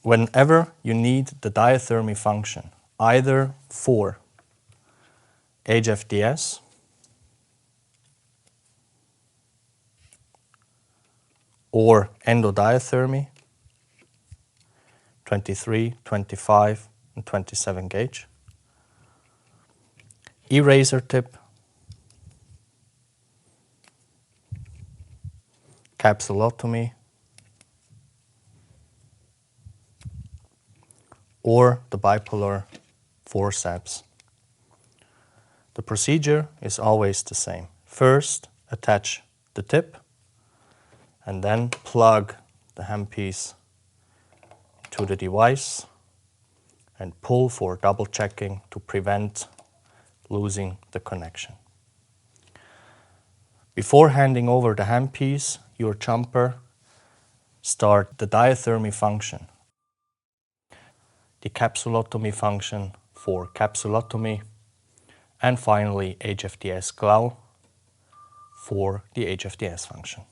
whenever you need the diathermy function, either for HFDS or endodiathermy, 23, 25, and 27 gauge, eraser tip, capsulotomy, or the bipolar forceps. The procedure is always the same. First, attach the tip and then plug the handpiece to the device and pull for double checking to prevent losing the connection. Before handing over the handpiece, your jumper, start the diathermy function, the capsulotomy function for capsulotomy, and finally HFDS glow for the HFDS function.